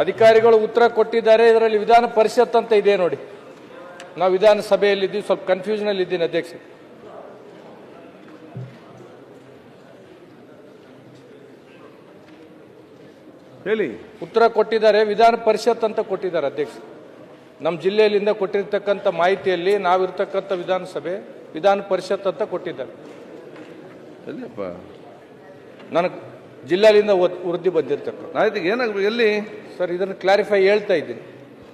ಅಧಿಕಾರಿಗಳು ಉತ್ತರ ಕೊಟ್ಟಿದ್ದಾರೆ. ಇದರಲ್ಲಿ ವಿಧಾನ ಪರಿಷತ್ ಅಂತ ಇದೆ ನೋಡಿ. ನಾವು ವಿಧಾನಸಭೆಯಲ್ಲಿದ್ದೀವಿ, ಸ್ವಲ್ಪ ಕನ್ಫ್ಯೂಷನ್ ಅಲ್ಲಿ ಇದ್ದೀನಿ ಅಧ್ಯಕ್ಷ. ಹೇಳಿ. ಉತ್ತರ ಕೊಟ್ಟಿದ್ದಾರೆ, ವಿಧಾನ ಪರಿಷತ್ ಅಂತ ಕೊಟ್ಟಿದ್ದಾರೆ ಅಧ್ಯಕ್ಷ. ನಮ್ಮ ಜಿಲ್ಲೆಯಲ್ಲಿಂದ ಕೊಟ್ಟಿರ್ತಕ್ಕಂಥ ಮಾಹಿತಿಯಲ್ಲಿ ನಾವಿರ್ತಕ್ಕಂಥ ವಿಧಾನಸಭೆ ವಿಧಾನ ಪರಿಷತ್ ಅಂತ ಕೊಟ್ಟಿದ್ದಾರೆ. ನನಗೆ ಜಿಲ್ಲೆಯಿಂದ ವರದಿ ಬಂದಿರ್ತಕ್ಕಂಥ ಏನಾಗಬೇಕು ಎಲ್ಲಿ ಸರ್, ಇದನ್ನು ಕ್ಲಾರಿಫೈ ಹೇಳ್ತಾ ಇದ್ದೀನಿ.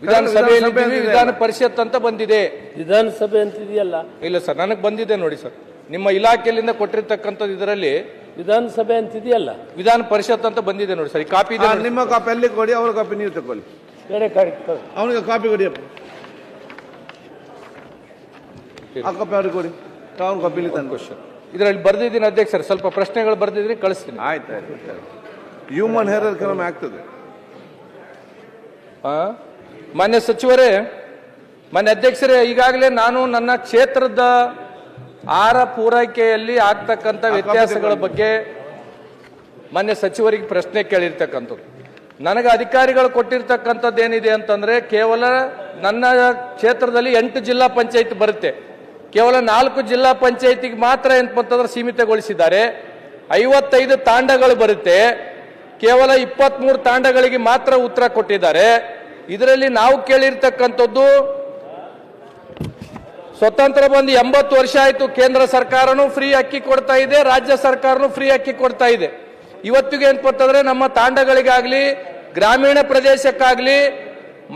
ವಿಧಾನಸಭೆಯಲ್ಲಿ ವಿಧಾನ ಪರಿಷತ್ ಅಂತ ಬಂದಿದೆ. ವಿಧಾನಸಭೆ ಅಂತಿದೆಯಲ್ಲ? ಇಲ್ಲ ಸರ್, ನನಗೆ ಬಂದಿದೆ ನೋಡಿ ಸರ್, ನಿಮ್ಮ ಇಲಾಖೆಯಲ್ಲಿಂದ ಕೊಟ್ಟಿರ್ತಕ್ಕಂಥದ್ದು. ಇದರಲ್ಲಿ ವಿಧಾನಸಭೆ ಅಂತಿದೆಯಲ್ಲ, ವಿಧಾನ ಪರಿಷತ್ ಅಂತ ಬಂದಿದೆ ನೋಡಿ ಸರ್. ಈ ಕಾಪಿ ಇದೆ. ನಿಮ್ಮ ಕಾಪಿ ಅಲ್ಲಿ ಕೊಡಿ, ಅವ್ರ ಕಾಪಿ ನೀವು ತಗೊಳ್ಳಿ. ಅವನಿಗೆ ಕಾಪಿ ಕೊಡಿ, ಆ ಕಾಪಿ ಅವ್ರಿಗೆ ಕೊಡಿ, ಅವ್ನ ಕಾಪಿಲಿ ತಂದು ಕ್ವಶನ್ ಇದರಲ್ಲಿ ಬರ್ದಿದ್ದೀನಿ ಅಧ್ಯಕ್ಷರು. ಸ್ವಲ್ಪ ಪ್ರಶ್ನೆಗಳು ಬರ್ದಿದ್ದೀನಿ, ಕಳಿಸ್ತೀನಿ. ಆಯ್ತು. ಹ್ಯೂಮನ್ ಹೇರರ್ ಕೆಲವೊಮ್ಮೆ ಆಗ್ತದೆ. ಮಾನ್ಯ ಸಚಿವರೇ, ಮಾನ್ಯ ಅಧ್ಯಕ್ಷರೇ, ಈಗಾಗಲೇ ನಾನು ನನ್ನ ಕ್ಷೇತ್ರದ ಆಹಾರ ಪೂರೈಕೆಯಲ್ಲಿ ಆಗ್ತಕ್ಕಂಥ ವ್ಯತ್ಯಾಸಗಳ ಬಗ್ಗೆ ಮಾನ್ಯ ಸಚಿವರಿಗೆ ಪ್ರಶ್ನೆ ಕೇಳಿರ್ತಕ್ಕಂಥದ್ದು. ನನಗೆ ಅಧಿಕಾರಿಗಳು ಕೊಟ್ಟಿರ್ತಕ್ಕಂಥದ್ದು ಏನಿದೆ ಅಂತಂದ್ರೆ, ಕೇವಲ ನನ್ನ ಕ್ಷೇತ್ರದಲ್ಲಿ 8 ಜಿಲ್ಲಾ ಪಂಚಾಯತ್ ಬರುತ್ತೆ. ಕೇವಲ 4 ಜಿಲ್ಲಾ ಪಂಚಾಯತಿಗೆ ಮಾತ್ರ ಏನಂತಂದ್ರೆ ಸೀಮಿತಗೊಳಿಸಿದ್ದಾರೆ. 55 ತಾಂಡಗಳು ಬರುತ್ತೆ, ಕೇವಲ 23 ತಾಂಡಗಳಿಗೆ ಮಾತ್ರ ಉತ್ತರ ಕೊಟ್ಟಿದ್ದಾರೆ. ಇದರಲ್ಲಿ ನಾವು ಕೇಳಿರ್ತಕ್ಕಂಥದ್ದು, ಸ್ವತಂತ್ರ ಬಂದು 80 ವರ್ಷ ಆಯಿತು, ಕೇಂದ್ರ ಸರ್ಕಾರನೂ ಫ್ರೀ ಅಕ್ಕಿ ಕೊಡ್ತಾ ಇದೆ, ರಾಜ್ಯ ಸರ್ಕಾರನೂ ಫ್ರೀ ಅಕ್ಕಿ ಕೊಡ್ತಾ ಇದೆ. ಇವತ್ತಿಗೆ ಏನಂತಂದ್ರೆ ನಮ್ಮ ತಾಂಡಗಳಿಗಾಗ್ಲಿ, ಗ್ರಾಮೀಣ ಪ್ರದೇಶಕ್ಕಾಗ್ಲಿ,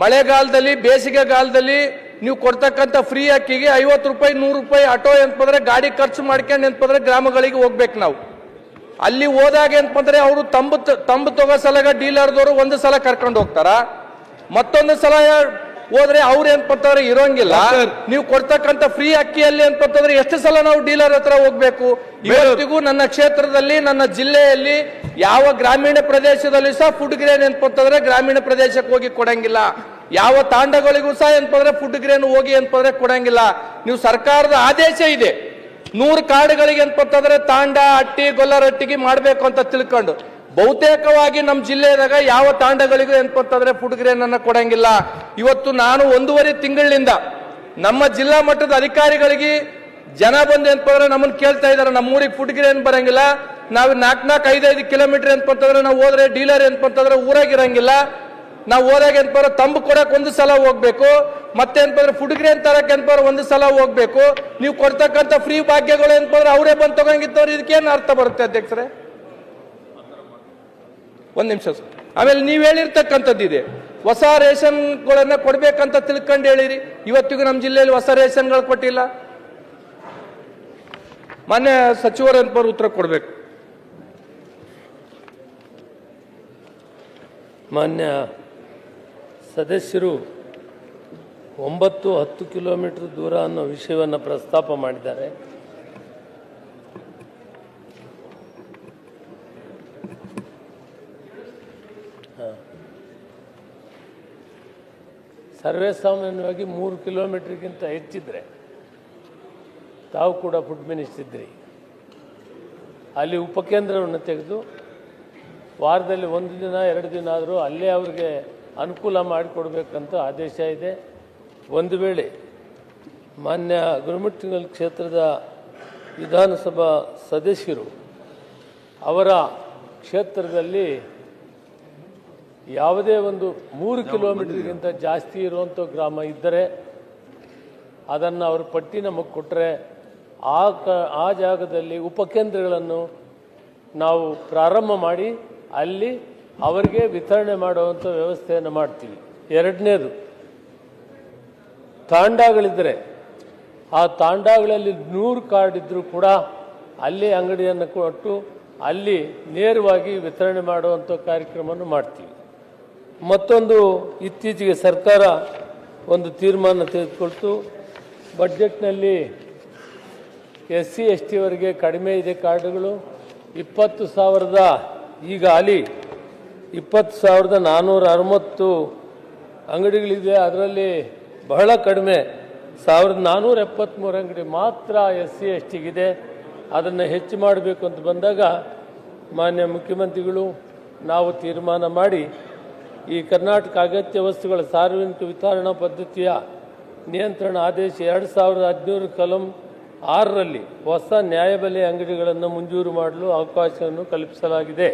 ಮಳೆಗಾಲದಲ್ಲಿ ಬೇಸಿಗೆಗಾಲದಲ್ಲಿ ನೀವು ಕೊಡ್ತಕ್ಕಂಥ ಫ್ರೀ ಅಕ್ಕಿಗೆ 50 ರೂಪಾಯಿ 100 ರೂಪಾಯಿ ಆಟೋ ಏನಂತಂದ್ರೆ ಗಾಡಿ ಖರ್ಚು ಮಾಡ್ಕೊಂಡು ಏನಂತಂದ್ರೆ ಗ್ರಾಮಗಳಿಗೆ ಹೋಗ್ಬೇಕು ನಾವು. ಅಲ್ಲಿ ಹೋದಾಗ ಏನಂತಂದ್ರೆ ಅವರು ತಂಬು ತಗೋ ಸಲಗ ಡೀಲರ್ದವರು ಒಂದು ಸಲ ಕರ್ಕೊಂಡು ಹೋಗ್ತಾರ, ಮತ್ತೊಂದು ಸಲ ಹೋದ್ರೆ ಅವ್ರು ಏನಂತಂದ್ರೆ ಇರೋಂಗಿಲ್ಲ. ನೀವು ಕೊಡ್ತಕ್ಕಂಥ ಫ್ರೀ ಅಕ್ಕಿಯಲ್ಲಿ ಏನಂತಂದ್ರೆ ಎಷ್ಟು ಸಲ ನಾವು ಡೀಲರ್ ಹತ್ರ ಹೋಗ್ಬೇಕು? ಇವತ್ತಿಗೂ ನನ್ನ ಕ್ಷೇತ್ರದಲ್ಲಿ, ನನ್ನ ಜಿಲ್ಲೆಯಲ್ಲಿ ಯಾವ ಗ್ರಾಮೀಣ ಪ್ರದೇಶದಲ್ಲಿ ಸಹ ಫುಡ್ ಗ್ರೇನ್ ಏನಂತಂದ್ರೆ ಗ್ರಾಮೀಣ ಪ್ರದೇಶಕ್ಕೆ ಹೋಗಿ ಕೊಡಂಗಿಲ್ಲ. ಯಾವ ತಾಂಡಗಳಿಗೂ ಸಹ ಏನಂತಂದ್ರೆ ಫುಡ್ ಗ್ರೇನ್ ಹೋಗಿ ಏನಂತಂದ್ರೆ ಕೊಡಂಗಿಲ್ಲ. ನೀವು ಸರ್ಕಾರದ ಆದೇಶ ಇದೆ 100 ಕಾರ್ಡ್ಗಳಿಗೆ ಏನಂತಂದ್ರೆ ತಾಂಡ, ಅಟ್ಟಿ, ಗೊಲ್ಲರಟ್ಟಿಗೆ ಮಾಡಬೇಕು ಅಂತ ತಿಳ್ಕೊಂಡು, ಬಹುತೇಕವಾಗಿ ನಮ್ಮ ಜಿಲ್ಲೆದಾಗ ಯಾವ ತಾಂಡಗಳಿಗೂ ಏನಂತಂದ್ರೆ ಫುಡ್ ಗ್ರೇನ್ ಅನ್ನ ಕೊಡಂಗಿಲ್ಲ. ಇವತ್ತು ನಾನು 1.5 ತಿಂಗಳಿಂದ ನಮ್ಮ ಜಿಲ್ಲಾ ಮಟ್ಟದ ಅಧಿಕಾರಿಗಳಿಗೆ ಜನ ಬಂದು ಏನಂತಂದ್ರೆ ನಮ್ಮನ್ನು ಕೇಳ್ತಾ ಇದ್ದಾರೆ, ನಮ್ಮೂರಿಗೆ ಫುಡ್ ಗ್ರೇನ್ ಬರಂಗಿಲ್ಲ, ನಾವು 4-5 ಕಿಲೋಮೀಟರ್ ಏನಂತಂದ್ರೆ ನಾವು ಹೋದ್ರೆ ಡೀಲರ್ ಏನಂತಂದ್ರೆ ಊರಾಗಿರಂಗಿಲ್ಲ, ನಾವು ಹೋದಾಗ ಏನಂತಾರೆ ತಂಬು ಕೊಡಕ್ ಒಂದು ಸಲ ಹೋಗ್ಬೇಕು, ಮತ್ತೆ ಏನಂದ್ರೆ ಫುಡ್ ಗ್ರೇನ್ ತರಕ್ ಏನಂತಾರೆ ಒಂದು ಸಲ ಹೋಗ್ಬೇಕು. ನೀವು ಕೊಡ್ತಕ್ಕಂಥ ಫ್ರೀ ಭಾಗ್ಯಗಳು ಏನಂದ್ರೆ ಅವರೇ ಬಂದು ತಗೊಂಗಿದ್ದವ್ರು, ಇದಕ್ಕೇನು ಅರ್ಥ ಬರುತ್ತೆ ಅಧ್ಯಕ್ಷರೇ? ಒಂದ್ ನಿಮಿಷ ಸರ್. ಆಮೇಲೆ ನೀವು ಹೇಳಿರ್ತಕ್ಕಂಥದ್ದಿದೆ, ಹೊಸ ರೇಷನ್ಗಳನ್ನ ಕೊಡ್ಬೇಕಂತ ತಿಳ್ಕೊಂಡು ಹೇಳಿರಿ. ಇವತ್ತಿಗೂ ನಮ್ಮ ಜಿಲ್ಲೆಯಲ್ಲಿ ಹೊಸ ರೇಷನ್ಗಳು ಕೊಟ್ಟಿಲ್ಲ. ಮಾನ್ಯ ಸಚಿವರು ಅಂತ ಉತ್ತರ ಕೊಡ್ಬೇಕು. ಮಾನ್ಯ ಸದಸ್ಯರು 9-10 ಕಿಲೋಮೀಟರ್ ದೂರ ಅನ್ನೋ ವಿಷಯವನ್ನು ಪ್ರಸ್ತಾಪ ಮಾಡಿದ್ದಾರೆ. ಸರ್ವೇ ಸಾಮಾನ್ಯವಾಗಿ 3 ಕಿಲೋಮೀಟರ್ಗಿಂತ ಹೆಚ್ಚಿದ್ರೆ, ತಾವು ಕೂಡ ಫುಡ್ ಮಿನಿಸ್ಟರ್ ಇದ್ರಿ, ಅಲ್ಲಿ ಉಪಕೇಂದ್ರವನ್ನು ತೆಗೆದು ವಾರದಲ್ಲಿ 1 ದಿನ 2 ದಿನ ಆದರೂ ಅಲ್ಲೇ ಅವ್ರಿಗೆ ಅನುಕೂಲ ಮಾಡಿಕೊಡ್ಬೇಕಂತ ಆದೇಶ ಇದೆ. ಒಂದು ವೇಳೆ ಮಾನ್ಯ ಗುರುಮಠಕಲ್ ಕ್ಷೇತ್ರದ ವಿಧಾನಸಭಾ ಸದಸ್ಯರು ಅವರ ಕ್ಷೇತ್ರದಲ್ಲಿ ಯಾವುದೇ ಒಂದು 3 ಕಿಲೋಮೀಟರ್ಗಿಂತ ಜಾಸ್ತಿ ಇರುವಂಥ ಗ್ರಾಮ ಇದ್ದರೆ ಅದನ್ನು ಅವ್ರ ಪಟ್ಟಿ ನಮಗೆ ಕೊಟ್ಟರೆ ಆ ಜಾಗದಲ್ಲಿ ಉಪಕೇಂದ್ರಗಳನ್ನು ನಾವು ಪ್ರಾರಂಭ ಮಾಡಿ ಅಲ್ಲಿ ಅವರಿಗೆ ವಿತರಣೆ ಮಾಡುವಂಥ ವ್ಯವಸ್ಥೆಯನ್ನು ಮಾಡ್ತೀವಿ. ಎರಡನೇದು, ತಾಂಡಗಳಿದ್ದರೆ ಆ ತಾಂಡಗಳಲ್ಲಿ 100 ಕಾರ್ಡ್ ಇದ್ದರೂ ಕೂಡ ಅಲ್ಲಿ ಅಂಗಡಿಯನ್ನು ಕೊಟ್ಟು ಅಲ್ಲಿ ನೇರವಾಗಿ ವಿತರಣೆ ಮಾಡುವಂಥ ಕಾರ್ಯಕ್ರಮವನ್ನು ಮಾಡ್ತೀವಿ. ಮತ್ತೊಂದು, ಇತ್ತೀಚೆಗೆ ಸರ್ಕಾರ ಒಂದು ತೀರ್ಮಾನ ತೆಗೆದುಕೊಳ್ತು, ಬಡ್ಜೆಟ್ನಲ್ಲಿ SC ST ಅವರಿಗೆ ಕಡಿಮೆ ಇದೆ ಕಾರ್ಡುಗಳು, 20,000 ಈಗ ಅಲ್ಲಿ 20,460 ಅಂಗಡಿಗಳಿದೆ. ಅದರಲ್ಲಿ ಬಹಳ ಕಡಿಮೆ 1,473 ಅಂಗಡಿ ಮಾತ್ರ SC STಗಿದೆ. ಅದನ್ನು ಹೆಚ್ಚು ಮಾಡಬೇಕು ಅಂತ ಬಂದಾಗ ಮಾನ್ಯ ಮುಖ್ಯಮಂತ್ರಿಗಳು ನಾವು ತೀರ್ಮಾನ ಮಾಡಿ ಈ ಕರ್ನಾಟಕ ಅಗತ್ಯ ವಸ್ತುಗಳ ಸಾರ್ವಜನಿಕ ವಿತರಣಾ ಪದ್ಧತಿಯ ನಿಯಂತ್ರಣ ಆದೇಶ 2017 ಕಲಂ 6ರಲ್ಲಿ ಹೊಸ ನ್ಯಾಯಬೆಲೆ ಅಂಗಡಿಗಳನ್ನು ಮಂಜೂರು ಮಾಡಲು ಅವಕಾಶವನ್ನು ಕಲ್ಪಿಸಲಾಗಿದೆ.